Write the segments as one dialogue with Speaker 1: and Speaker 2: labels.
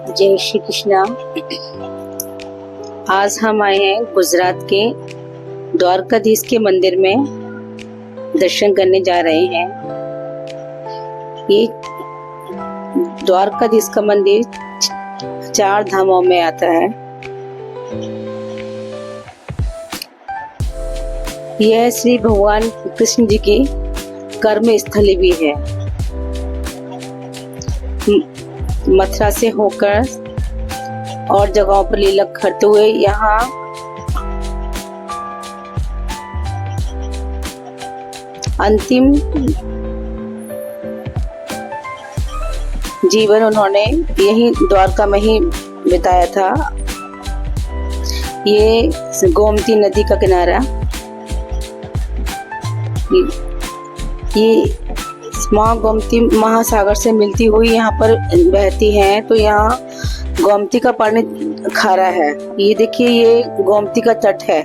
Speaker 1: जय श्री कृष्णा। आज हम आए हैं गुजरात के द्वारकाधीश के मंदिर में दर्शन करने जा रहे हैं। ये द्वारकाधीश का मंदिर 4 धामों में आता है। यह श्री भगवान कृष्ण जी की कर्म स्थली भी है। मथुरा से होकर और जगहों पर लीला करते हुए यहाँ अंतिम जीवन उन्होंने यही द्वारका में ही बिताया था। ये गोमती नदी का किनारा, ये माँ गोमती महासागर से मिलती हुई यहाँ पर बहती है। तो यहाँ गोमती का पानी खारा है। ये देखिए, ये गोमती का तट है।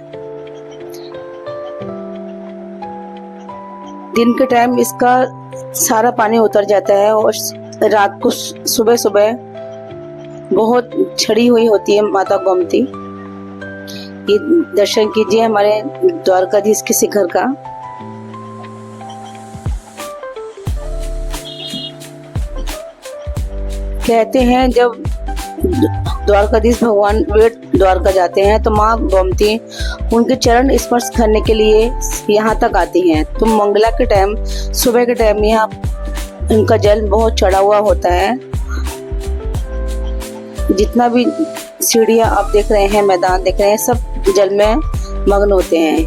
Speaker 1: दिन के टाइम इसका सारा पानी उतर जाता है और रात को सुबह सुबह बहुत छड़ी हुई होती है माता गोमती। ये दर्शन कीजिए हमारे द्वारकाधीश के शिखर का। कहते हैं जब द्वारकाधीश भगवान बेट द्वारका जाते हैं तो माँ गोमती उनके चरण स्पर्श करने के लिए यहाँ तक आती हैं। तो मंगला के टाइम, सुबह के टाइम यहाँ उनका जल बहुत चढ़ा हुआ होता है। जितना भी सीढ़ियाँ आप देख रहे हैं, मैदान देख रहे हैं, सब जल में मग्न होते हैं।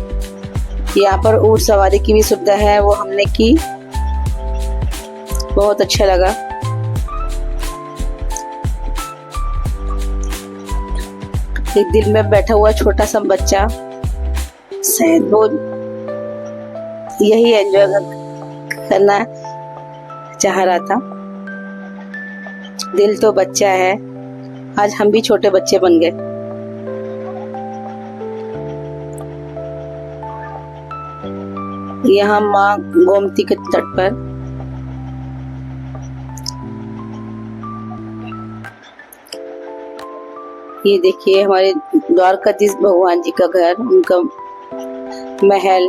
Speaker 1: यहाँ पर ऊँट सवारी की भी सुविधा है, वो हमने की, बहुत अच्छा लगा। एक दिल में बैठा हुआ छोटा सा बच्चा शायद वो यही एंजॉय करना चाह रहा था। दिल तो बच्चा है, आज हम भी छोटे बच्चे बन गए। यहाँ माँ गोमती के तट पर ये देखिए हमारे द्वारकाधीश भगवान जी का घर, उनका महल।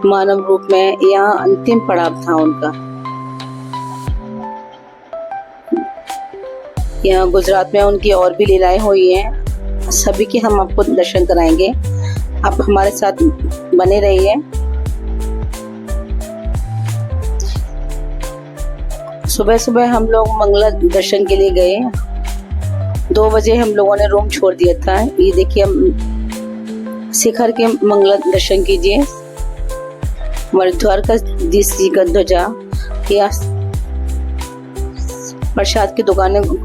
Speaker 1: मानव रूप में यहाँ अंतिम पड़ाव था उनका। यहाँ गुजरात में उनकी और भी लीलाएं हुई हैं, सभी की हम आपको दर्शन कराएंगे। आप हमारे साथ बने रहिए। सुबह सुबह हम लोग मंगला दर्शन के लिए गए। 2 बजे हम लोगों ने रूम छोड़ दिया था। ये देखिए, हम शिखर के मंगला दर्शन कीजिए। हमारे द्वारकाधीश जी का ध्वजा, या प्रसाद की दुकानें खुल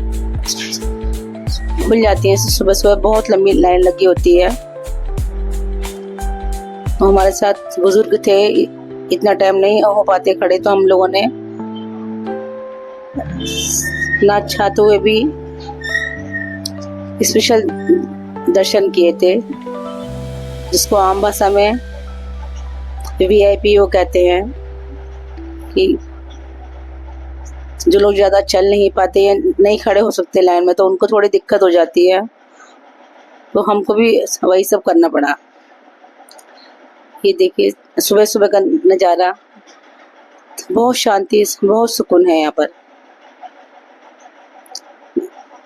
Speaker 1: जाती हैं। सुबह सुबह बहुत लंबी लाइन लगी होती है। हमारे साथ बुजुर्ग थे, इतना टाइम नहीं हो पाते खड़े, तो हम लोगों ने ना चाहते हुए भी स्पेशल दर्शन किए थे, जिसको आम भाषा में VIP कहते हैं। कि जो लोग ज्यादा चल नहीं पाते या नहीं खड़े हो सकते लाइन में, तो उनको थोड़ी दिक्कत हो जाती है, तो हमको भी वही सब करना पड़ा। ये देखिए सुबह सुबह का नज़ारा, बहुत शांति, बहुत सुकून है यहाँ पर।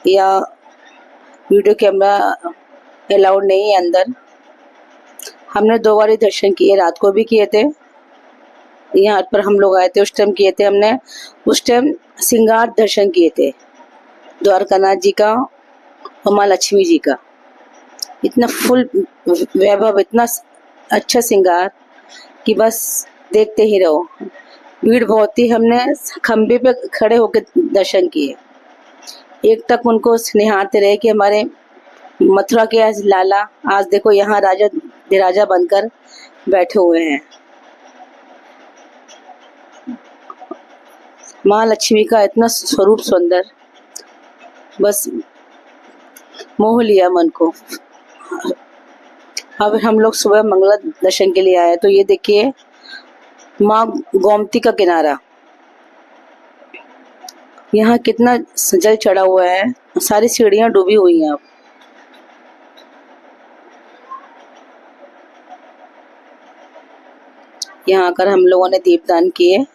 Speaker 1: या वीडियो कैमरा अलाउड नहीं है अंदर। हमने 2 बार दर्शन किए, रात को भी किए थे। यहाँ पर हम लोग आए थे, उस टाइम किए थे हमने। उस टाइम श्रृंगार दर्शन किए थे द्वारकानाथ जी का और माँ लक्ष्मी जी का। इतना फुल वैभव, इतना अच्छा श्रृंगार कि बस देखते ही रहो। भीड़ बहुत थी, हमने खंबे पे खड़े होकर दर्शन किए। एक तक उनको निहारते रहे कि हमारे मथुरा के आज लाला, आज देखो यहाँ राजा राजा बनकर बैठे हुए हैं। माँ लक्ष्मी का इतना स्वरूप सुंदर, बस मोह लिया मन को। अब हम लोग सुबह मंगला दर्शन के लिए आए, तो ये देखिए माँ गोमती का किनारा, यहाँ कितना जल चढ़ा हुआ है, सारी सीढ़ियाँ डूबी हुई हैं अब। यहाँ आकर हम लोगों ने दीपदान किए।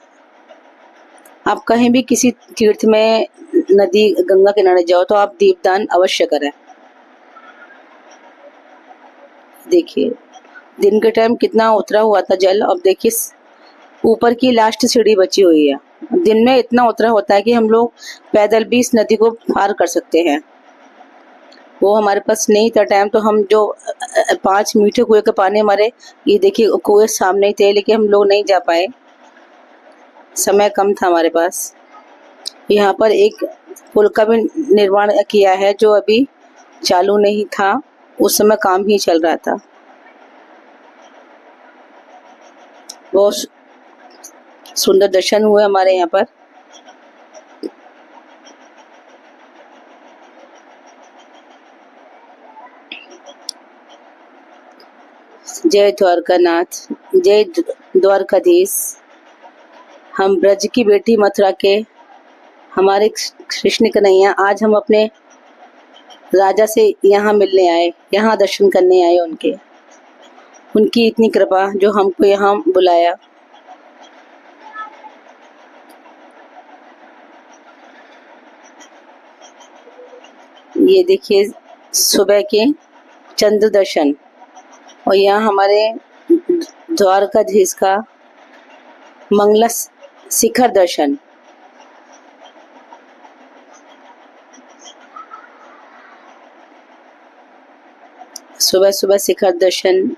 Speaker 1: आप कहीं भी किसी तीर्थ में, नदी गंगा किनारे जाओ तो आप दीपदान अवश्य करें। देखिए दिन के टाइम कितना उतरा हुआ था जल, अब देखिए ऊपर की लास्ट सीढ़ी बची हुई है। दिन में इतना उतरा होता है कि हम लोग पैदल भी इस नदी को पार कर सकते हैं। वो हमारे पास नहीं था टाइम, तो हम जो 5 मीठे कुएं के पानी हमारे, ये देखिए कुएं सामने ही थे, लेकिन हम लोग नहीं जा पाए, समय कम था हमारे पास। यहाँ पर एक पुल का भी निर्माण किया है जो अभी चालू नहीं था, उस समय काम ही चल रहा था। बहुत सुंदर दर्शन हुए हमारे यहाँ पर। जय द्वारकानाथ, जय द्वारकाधीश। हम ब्रज की बेटी मथुरा के, हमारे कृष्ण कन्हैया, आज हम अपने राजा से यहाँ मिलने आए, यहाँ दर्शन करने आए उनके। उनकी इतनी कृपा जो हमको यहाँ बुलाया। ये देखिए सुबह के चंद्र दर्शन, और यहाँ हमारे द्वारकाधीश का मंगला शिखर दर्शन। सुबह सुबह शिखर दर्शन,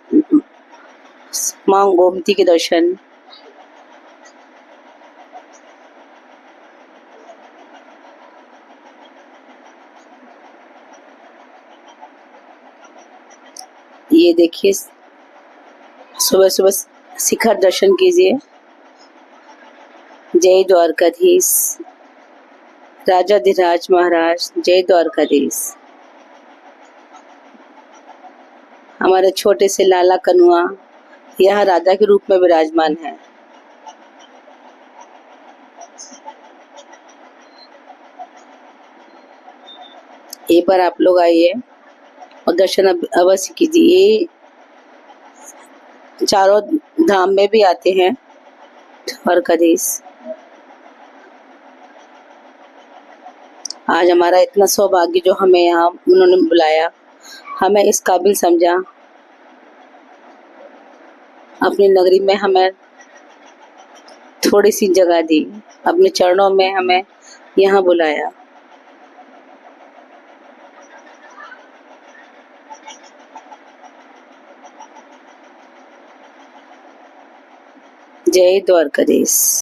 Speaker 1: माँ गोमती के दर्शन। ये देखिए सुबह सुबह शिखर दर्शन कीजिए। जय द्वारकाधीश, राजाधिराज महाराज, जय द्वारकाधीश। हमारे छोटे से लाला कन्हुआ यहाँ राजा के रूप में विराजमान है। एक बार आप लोग आइए और दर्शन अवश्य कीजिए। ये चारों धाम में भी आते हैं द्वारकाधीश। आज हमारा इतना सौभाग्य जो हमें यहाँ उन्होंने बुलाया, हमें इस काबिल समझा, अपनी नगरी में हमें थोड़ी सी जगह दी, अपने चरणों में हमें यहाँ बुलाया। जय द्वारकाधीश।